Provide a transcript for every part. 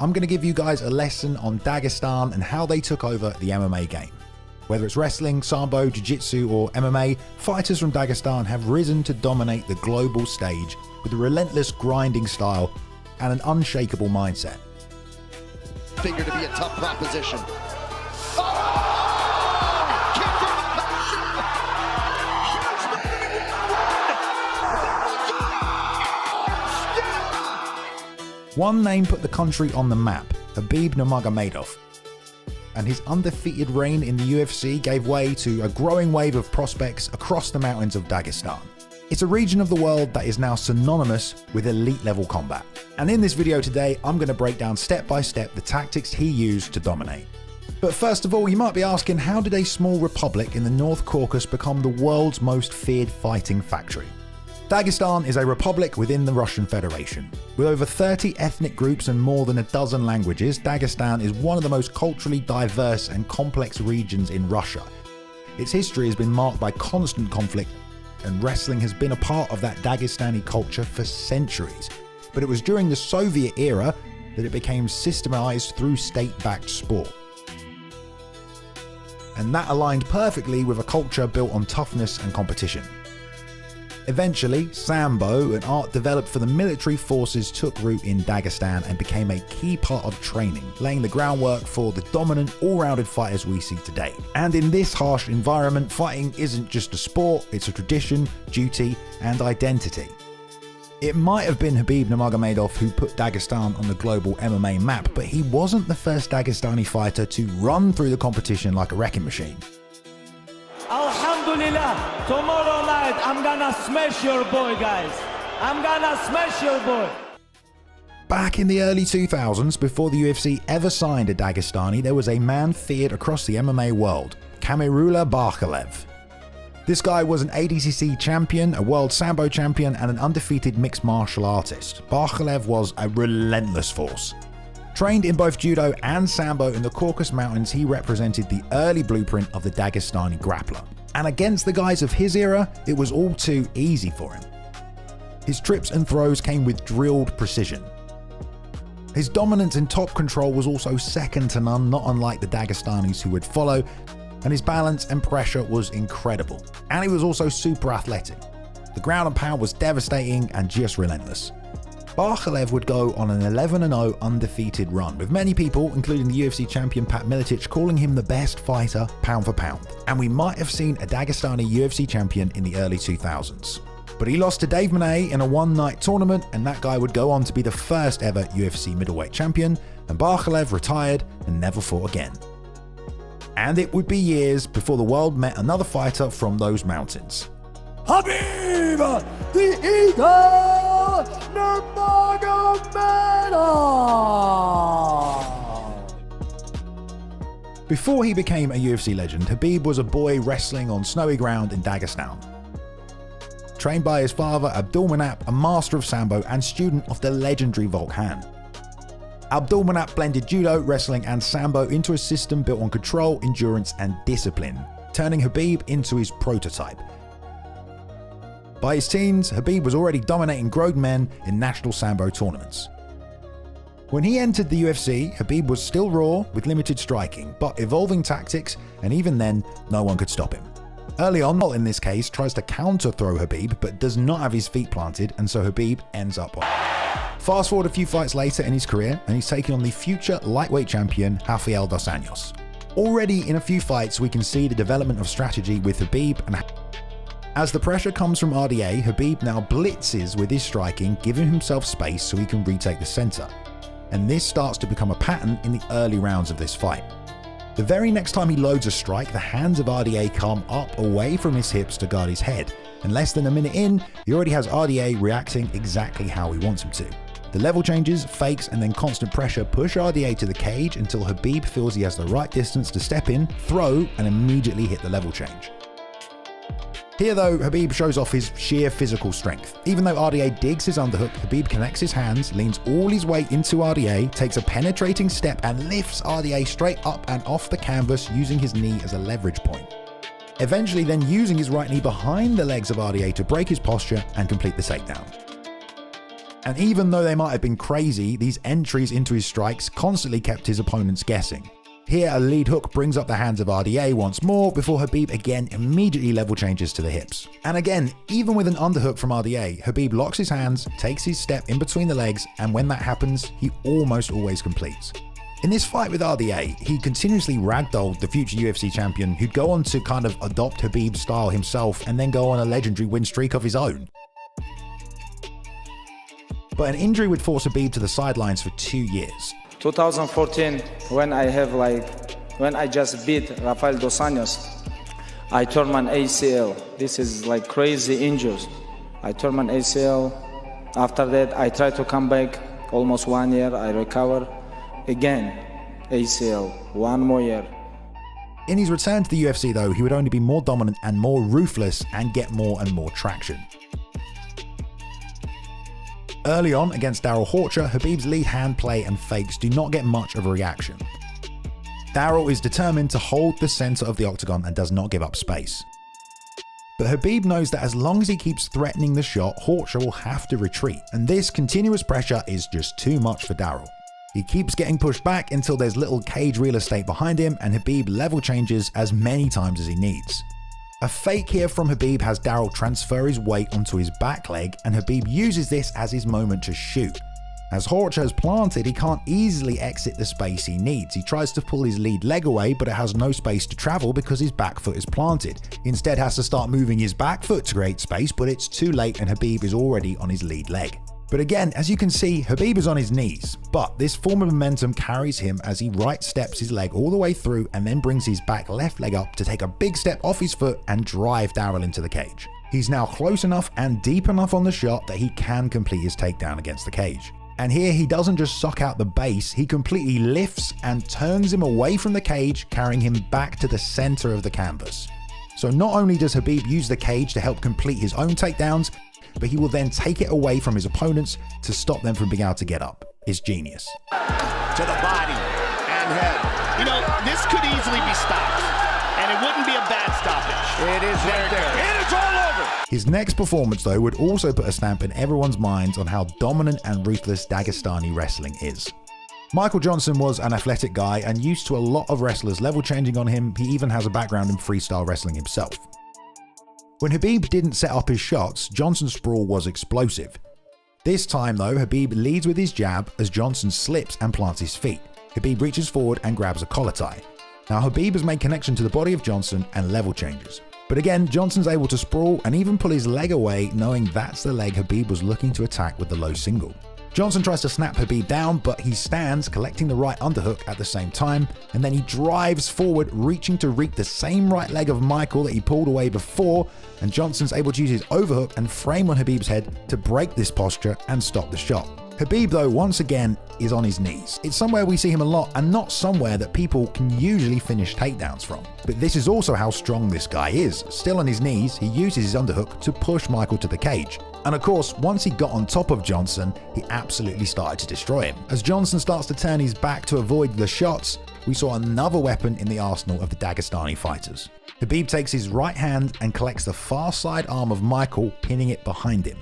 I'm going to give you guys a lesson on Dagestan and how they took over the MMA game. Whether it's wrestling, sambo, jiu-jitsu or MMA, fighters from Dagestan have risen to dominate the global stage with a relentless grinding style and an unshakable mindset. Figured to be a tough proposition. One name put the country on the map, Khabib Nurmagomedov, and his undefeated reign in the UFC gave way to a growing wave of prospects across the mountains of Dagestan. It's a region of the world that is now synonymous with elite level combat. And in this video today, I'm going to break down step by step the tactics he used to dominate. But first of all, you might be asking, how did a small republic in the North Caucasus become the world's most feared fighting factory? Dagestan is a republic within the Russian Federation. With over 30 ethnic groups and more than a dozen languages, Dagestan is one of the most culturally diverse and complex regions in Russia. Its history has been marked by constant conflict, and wrestling has been a part of that Dagestani culture for centuries. But it was during the Soviet era that it became systemized through state-backed sport. And that aligned perfectly with a culture built on toughness and competition. Eventually, Sambo, an art developed for the military forces, took root in Dagestan and became a key part of training, laying the groundwork for the dominant, all-rounded fighters we see today. And in this harsh environment, fighting isn't just a sport, it's a tradition, duty, and identity. It might have been Khabib Nurmagomedov who put Dagestan on the global MMA map, but he wasn't the first Dagestani fighter to run through the competition like a wrecking machine. Alhamdulillah, tomorrow night I'm gonna smash your boy, guys. I'm gonna smash your boy. Back in the early 2000s, before the UFC ever signed a Dagestani, there was a man feared across the MMA world, Khamzat Barkalev. This guy was an ADCC champion, a world Sambo champion, and an undefeated mixed martial artist. Barkalev was a relentless force. Trained in both judo and sambo in the Caucasus Mountains, he represented the early blueprint of the Dagestani grappler. And against the guys of his era, it was all too easy for him. His trips and throws came with drilled precision. His dominance and top control was also second to none, not unlike the Dagestanis who would follow, and his balance and pressure was incredible. And he was also super athletic. The ground and pound was devastating and just relentless. Barkalev would go on an 11-0 undefeated run, with many people, including the UFC champion Pat Miletich, calling him the best fighter pound for pound. And we might have seen a Dagestani UFC champion in the early 2000s. But he lost to Dave Monet in a one-night tournament, and that guy would go on to be the first ever UFC middleweight champion, and Barkalev retired and never fought again. And it would be years before the world met another fighter from those mountains. Khabib, the Eagle Nurmagomedov! Before he became a UFC legend, Khabib was a boy wrestling on snowy ground in Dagestan. Trained by his father, Abdulmanap, a master of Sambo and student of the legendary Volkan. Abdulmanap blended judo, wrestling and Sambo into a system built on control, endurance and discipline, turning Khabib into his prototype. By his teens, Khabib was already dominating grown men in national Sambo tournaments. When he entered the UFC, Khabib was still raw with limited striking, but evolving tactics, and even then, no one could stop him. Early on, in this case, tries to counter-throw Khabib, but does not have his feet planted, and so Khabib ends up on. Fast forward a few fights later in his career, and he's taking on the future lightweight champion, Rafael dos Anjos. Already in a few fights, we can see the development of strategy with Khabib, and as the pressure comes from RDA, Khabib now blitzes with his striking, giving himself space so he can retake the center. And this starts to become a pattern in the early rounds of this fight. The very next time he loads a strike, the hands of RDA come up away from his hips to guard his head, and less than a minute in, he already has RDA reacting exactly how he wants him to. The level changes, fakes, and then constant pressure push RDA to the cage until Khabib feels he has the right distance to step in, throw, and immediately hit the level change. Here though, Khabib shows off his sheer physical strength. Even though RDA digs his underhook, Khabib connects his hands, leans all his weight into RDA, takes a penetrating step and lifts RDA straight up and off the canvas using his knee as a leverage point. Eventually then using his right knee behind the legs of RDA to break his posture and complete the takedown. And even though they might have been crazy, these entries into his strikes constantly kept his opponents guessing. Here, a lead hook brings up the hands of RDA once more before Khabib again immediately level changes to the hips. And again, even with an underhook from RDA, Khabib locks his hands, takes his step in between the legs, and when that happens, he almost always completes. In this fight with RDA, he continuously ragdolled the future UFC champion, who'd go on to kind of adopt Khabib's style himself and then go on a legendary win streak of his own. But an injury would force Khabib to the sidelines for 2 years. 2014, when I just beat Rafael dos Anjos, I tore my ACL. This is like crazy injuries. I tore my ACL. After that, I tried to come back. Almost 1 year, I recover. Again, ACL, 1 more year. In his return to the UFC though, he would only be more dominant and more ruthless and get more and more traction. Early on against Darrell Horcher, Khabib's lead hand play and fakes do not get much of a reaction. Darrell is determined to hold the center of the octagon and does not give up space. But Khabib knows that as long as he keeps threatening the shot, Horcher will have to retreat, and this continuous pressure is just too much for Darrell. He keeps getting pushed back until there's little cage real estate behind him, and Khabib level changes as many times as he needs. A fake here from Khabib has Darrell transfer his weight onto his back leg, and Khabib uses this as his moment to shoot. As Horcher has planted, he can't easily exit the space he needs. He tries to pull his lead leg away, but it has no space to travel because his back foot is planted. He instead has to start moving his back foot to create space, but it's too late and Khabib is already on his lead leg. But again, as you can see, Khabib is on his knees, but this form of momentum carries him as he right steps his leg all the way through and then brings his back left leg up to take a big step off his foot and drive Darrell into the cage. He's now close enough and deep enough on the shot that he can complete his takedown against the cage. And here he doesn't just suck out the base, he completely lifts and turns him away from the cage, carrying him back to the center of the canvas. So not only does Khabib use the cage to help complete his own takedowns, but he will then take it away from his opponents to stop them from being able to get up. It's genius. To the body and head. You know, this could easily be stopped, and it wouldn't be a bad stoppage. It is right there. And it's all over. His next performance, though, would also put a stamp in everyone's minds on how dominant and ruthless Dagestani wrestling is. Michael Johnson was an athletic guy and used to a lot of wrestlers level changing on him. He even has a background in freestyle wrestling himself. When Khabib didn't set up his shots, Johnson's sprawl was explosive. This time though, Khabib leads with his jab as Johnson slips and plants his feet. Khabib reaches forward and grabs a collar tie. Now Khabib has made connection to the body of Johnson and level changes. But again, Johnson's able to sprawl and even pull his leg away, knowing that's the leg Khabib was looking to attack with the low single. Johnson tries to snap Khabib down, but he stands, collecting the right underhook at the same time, and then he drives forward, reaching to reap the same right leg of Michael that he pulled away before, and Johnson's able to use his overhook and frame on Khabib's head to break this posture and stop the shot. Khabib, though, once again is on his knees. It's somewhere we see him a lot and not somewhere that people can usually finish takedowns from. But this is also how strong this guy is. Still on his knees, he uses his underhook to push Michael to the cage. And of course, once he got on top of Johnson, he absolutely started to destroy him. As Johnson starts to turn his back to avoid the shots, we saw another weapon in the arsenal of the Dagestani fighters. Khabib takes his right hand and collects the far side arm of Michael, pinning it behind him.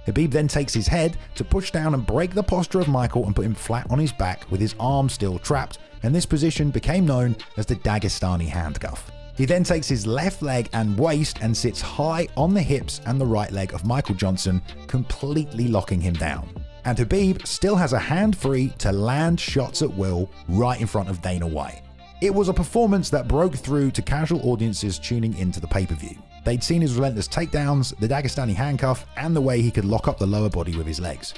Khabib then takes his head to push down and break the posture of Michael and put him flat on his back with his arm still trapped, and this position became known as the Dagestani Handcuff. He then takes his left leg and waist and sits high on the hips and the right leg of Michael Johnson, completely locking him down. And Khabib still has a hand free to land shots at will right in front of Dana White. It was a performance that broke through to casual audiences tuning into the pay-per-view. They'd seen his relentless takedowns, the Dagestani handcuff, and the way he could lock up the lower body with his legs.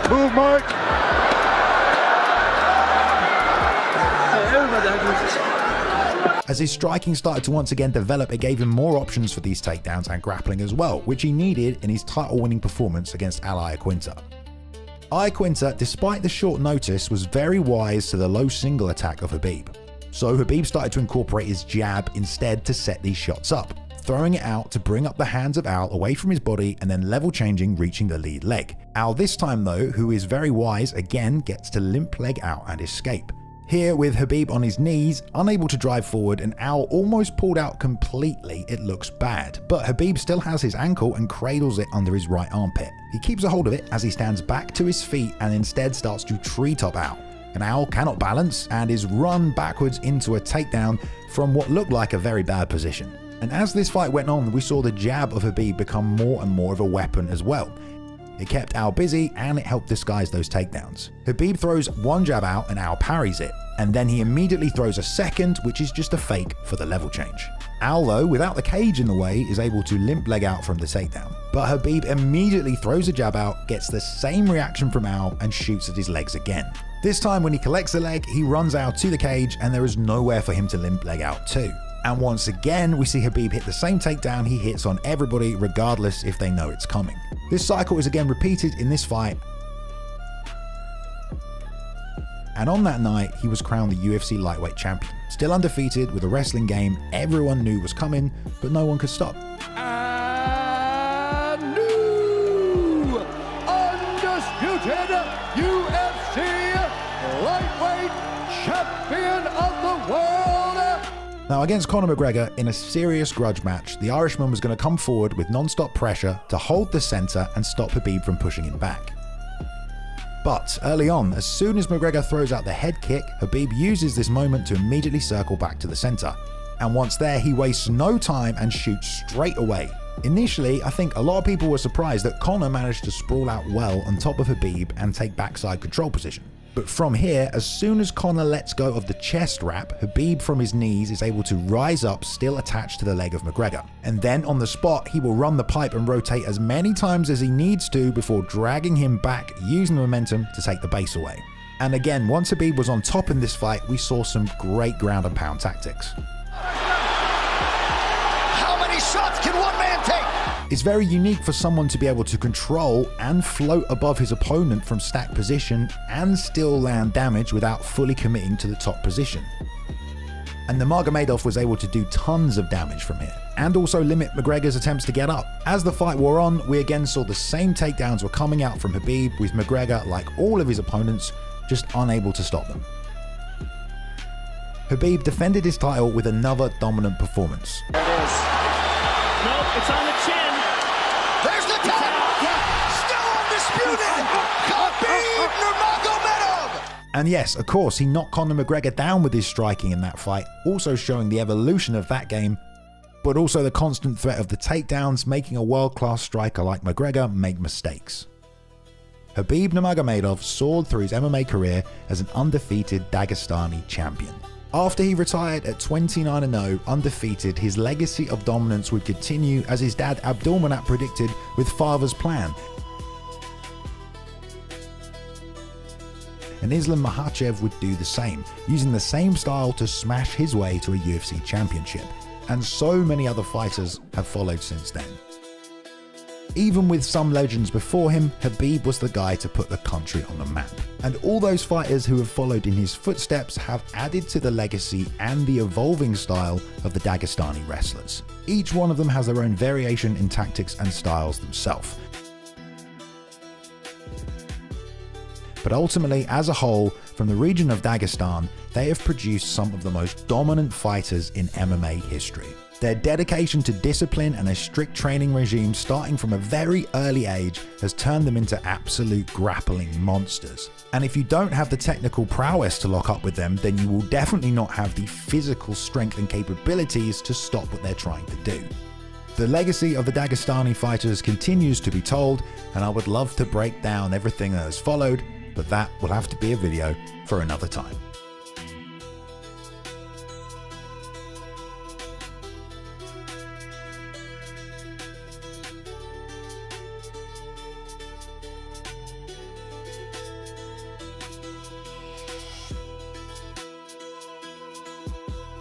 Move, Mark. As his striking started to once again develop, it gave him more options for these takedowns and grappling as well, which he needed in his title-winning performance against Al Iaquinta. Iaquinta, despite the short notice, was very wise to the low single attack of Khabib. So Khabib started to incorporate his jab instead to set these shots up. throwing it out to bring up the hands of Al away from his body and then level changing, reaching the lead leg. Al this time though, who is very wise, again gets to limp leg out and escape. Here, with Khabib on his knees, unable to drive forward and Al almost pulled out completely, it looks bad. But Khabib still has his ankle and cradles it under his right armpit. He keeps a hold of it as he stands back to his feet and instead starts to treetop Al. And Al cannot balance and is run backwards into a takedown from what looked like a very bad position. And as this fight went on, we saw the jab of Khabib become more and more of a weapon as well. It kept Al busy and it helped disguise those takedowns. Khabib throws one jab out and Al parries it, and then he immediately throws a second, which is just a fake for the level change. Al though, without the cage in the way, is able to limp leg out from the takedown. But Khabib immediately throws a jab out, gets the same reaction from Al and shoots at his legs again. This time when he collects the leg, he runs out to the cage and there is nowhere for him to limp leg out to. And once again, we see Khabib hit the same takedown he hits on everybody regardless if they know it's coming. This cycle is again repeated in this fight. And on that night, he was crowned the UFC lightweight champion. Still undefeated with a wrestling game everyone knew was coming, but no one could stop. And new undisputed UFC lightweight champion of the world. Now against Conor McGregor in a serious grudge match, the Irishman was going to come forward with non-stop pressure to hold the center and stop Khabib from pushing him back. But early on, as soon as McGregor throws out the head kick, Khabib uses this moment to immediately circle back to the center. And once there, he wastes no time and shoots straight away. Initially, I think a lot of people were surprised that Conor managed to sprawl out well on top of Khabib and take backside control position. But from here, as soon as Conor lets go of the chest wrap, Khabib from his knees is able to rise up still attached to the leg of McGregor. And then on the spot, he will run the pipe and rotate as many times as he needs to before dragging him back, using the momentum to take the base away. And again, once Khabib was on top in this fight, we saw some great ground and pound tactics. How many shots can one man take? It's very unique for someone to be able to control and float above his opponent from stacked position and still land damage without fully committing to the top position. And Nurmagomedov was able to do tons of damage from here, and also limit McGregor's attempts to get up. As the fight wore on, we again saw the same takedowns were coming out from Khabib, with McGregor, like all of his opponents, just unable to stop them. Khabib defended his title with another dominant performance. There it is. Nope, it's on the chin. There's the tap! Still undisputed! Khabib Nurmagomedov! And yes, of course, he knocked Conor McGregor down with his striking in that fight, also showing the evolution of that game, but also the constant threat of the takedowns, making a world-class striker like McGregor make mistakes. Khabib Nurmagomedov soared through his MMA career as an undefeated Dagestani champion. After he retired at 29-0 undefeated, his legacy of dominance would continue as his dad Abdulmanap predicted with father's plan. And Islam Makhachev would do the same, using the same style to smash his way to a UFC championship. And so many other fighters have followed since then. Even with some legends before him, Khabib was the guy to put the country on the map. And all those fighters who have followed in his footsteps have added to the legacy and the evolving style of the Dagestani wrestlers. Each one of them has their own variation in tactics and styles themselves. But ultimately, as a whole, from the region of Dagestan, they have produced some of the most dominant fighters in MMA history. Their dedication to discipline and a strict training regime starting from a very early age has turned them into absolute grappling monsters. And if you don't have the technical prowess to lock up with them, then you will definitely not have the physical strength and capabilities to stop what they're trying to do. The legacy of the Dagestani fighters continues to be told, and I would love to break down everything that has followed, but that will have to be a video for another time.